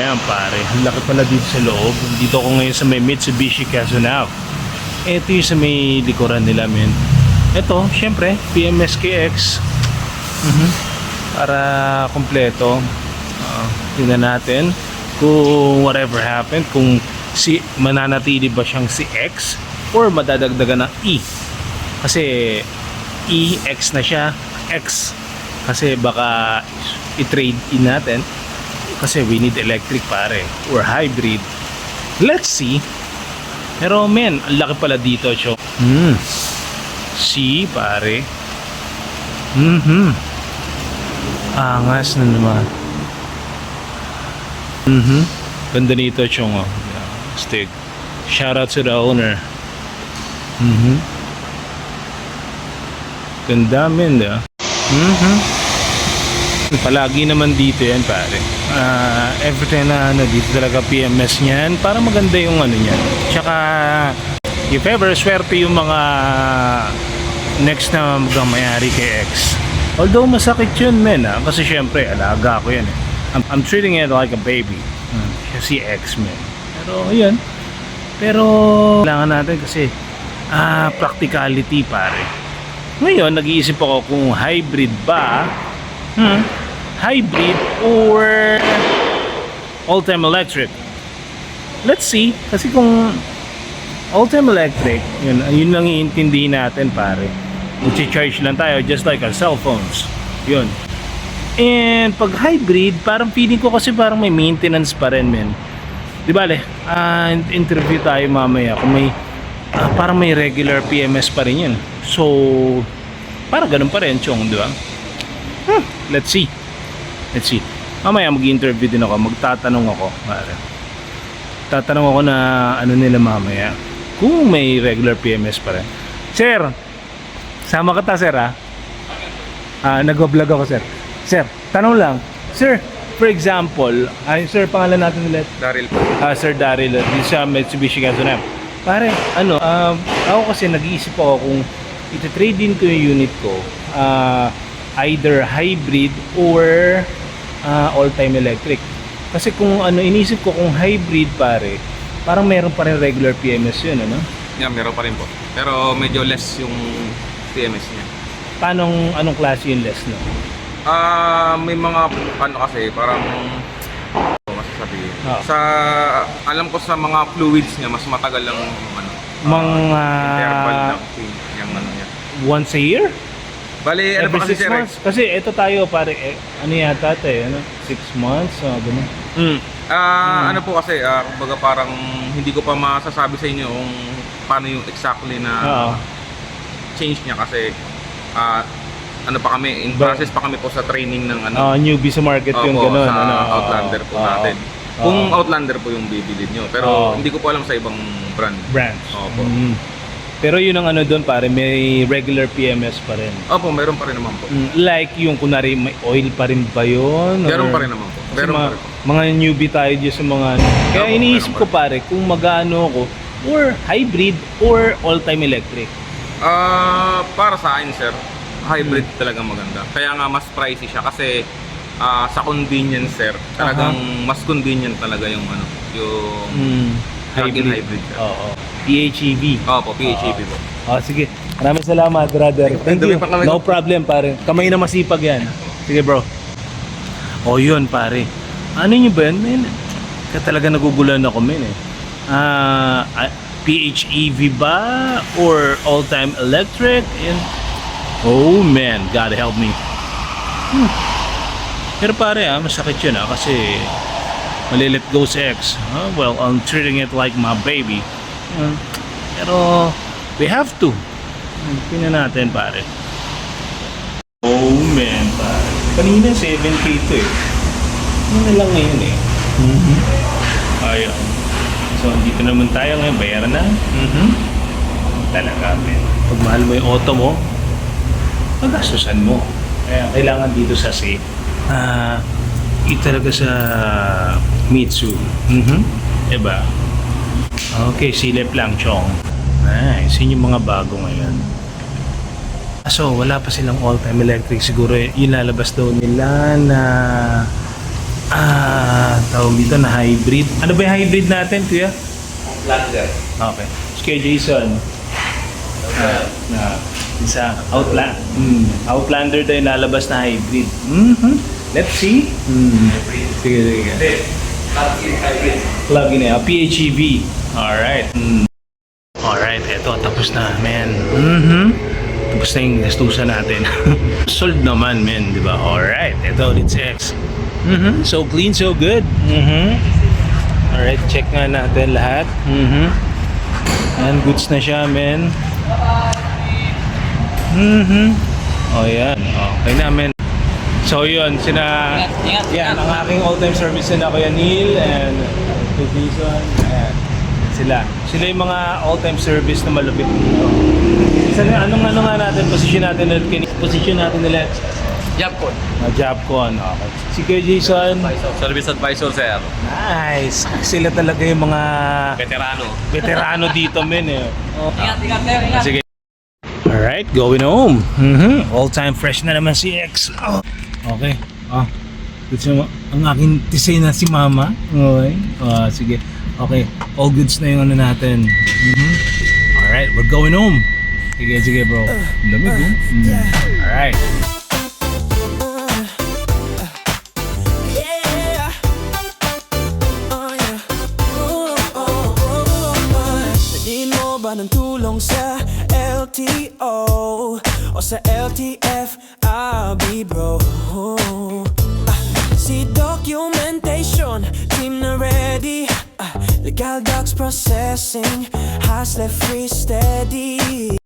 Damn pare, ang laki pala dito sa loob. Dito ako ngayon sa may Mitsubishi Quezon Ave. Ito yung sa may likuran nila, men. Ito, syempre, PMSKX. Para kompleto. Tingnan natin kung whatever happened, kung mananatili ba siyang si X or madadagdagan ng E. Kasi EX na siya, X. Kasi baka i-trade in natin. Kasi we need electric pare or hybrid. Let's see. Pero men, ang laki pala dito, Cho. See pare. Angas na naman. Ganda nito, Chong. Stick. Shout out to the owner. Ganda men, palagi naman dito yan pare. Every time na dito talaga PMS niyan para maganda yung ano niyan. Tsaka if ever swerte yung mga next na magmamayari kay X. Although masakit yun men, kasi syempre alaga ko yan I'm treating it like a baby. Si X men. Pero ayun. Pero kailangan natin kasi practicality pare. Ngayon nag-iisip ako kung hybrid ba hybrid or all-time electric. Let's see. Kasi kung all-time electric, yun lang iintindihin natin pare. Mag-charge lang tayo just like our cell phones. Yun. And pag hybrid, parang feeling ko kasi parang may maintenance pa rin men. Di ba interview tayo mamaya kung may parang may regular PMS pa rin yun. So parang ganun pa rin, Chong, di ba? Let's see. Mamaya mag-interview din ako, magtatanong ako. Tatanong ako na ano nila mamaya kung may regular PMS pa rin. Sir, sama ka ta sir nag-vlog ako sir. Sir, tanong lang. Sir, for example, sir, pangalan natin ulit? Daryl. Sir Daryl, dito sa Mitsubishi Quezon Ave. Pare, ako kasi nag-iisip ako kung iti-trade din ko yung unit ko. Either hybrid or all-time electric. Kasi kung inisip ko kung hybrid pare, parang meron pa rin regular PMS yun, ano? Yeah, meron pa rin po. Pero medyo less yung PMS niya. Anong klase yung less, no? May mga kasi parang masasabi. Sa alam ko sa mga fluids niya mas matagal lang interval ng change yung niya. Once a year? Bali, Every pa kasi 6 months? Kasi ito tayo pare, yata tayo, 6 months, gano'n. Ano po kasi, kumbaga parang hindi ko pa masasabi sa inyo kung paano yung exactly na change niya kasi pa kami, in process pa kami po sa training ng newbie sa market yung gano'n. Sa Outlander po natin. Kung Outlander po yung bibilin nyo, pero hindi ko po alam sa ibang brands. Opo. Pero yun ang doon pare, may regular PMS pa rin. Opo, meron pa rin naman po. Like yung kunwari may oil pa rin ba yun? Meron pa rin naman po. Meron pa rin po. Mga newbie tayo dyan sa mga Kaya iniisip ko pare, kung mag-ano ako, or hybrid or all-time electric. Para sa akin sir, hybrid talaga maganda. Kaya nga mas pricey siya kasi sa convenience sir, talagang mas convenient talaga yung plug-in hybrid siya. PHEV. Opo, PHEV po. Sige. Maraming salamat, brother. Thank you. No problem, pare. Kamay na masipag yan. Sige, bro. Yun, pare. Ano nyo ba yan, men? Kaya talaga nagugulan ako, men, PHEV ba? Or all-time electric? Oh, man. God help me. Pero pare, masakit yun, kasi malilit go si X. Well, I'm treating it like my baby. Pero we have to. Tingnan natin pare. Oh man pare. Kanina 7K to Ano na lang ngayon Ayun. So dito naman tayo ngayon. Bayaran na. Talaga men. Pag mahal mo yung auto mo, paggastusan mo. Kaya kailangan dito sa safe. Talaga sa Mitsu. Diba? Okay, silip lang, Chong. Nice. Yun yung mga bago ngayon. So, wala pa silang all-time electric. Siguro yung lalabas daw nila na tawag dito na hybrid. Ano ba yung hybrid natin, kuya? Lander. Okay. Kay Jason. Isa Outlander tayo lalabas na hybrid. Let's see. Sige. Plug-in hybrid. Plug-in eh. PHEV. Alright. Alright, eto. Tapos na, man. Tapos na yung gastusan natin. Sold naman, man. Diba? Alright. Eto, it's X. So clean, so good. Alright, check nga natin lahat. And goods na siya, man. Oh, yan. Okay na, man. So, yun. Yan, ang aking all-time service na Kuya Neil and Kuya Jason. Ayan. Sila yung mga all-time service na malupit dito. Anong nga natin, position natin nila. Japcon. Japcon, okay. Si Kuya Jason. Service advisor, sir. Nice. Sila talaga yung mga veterano dito, men eh. Ingat. Sige. Alright, going home. All-time fresh na naman si X. Okay. Gusto mo, ang aking tisay na si Mama. Okay. Sige. Okay. All goods na yung ano natin. Alright, we're going home. Sige bro. Lamig oh. Alright. Ng tulong sa LTO o sa LTF, I'll be bro. Si documentation, team na ready. Legal docs processing, has left free steady.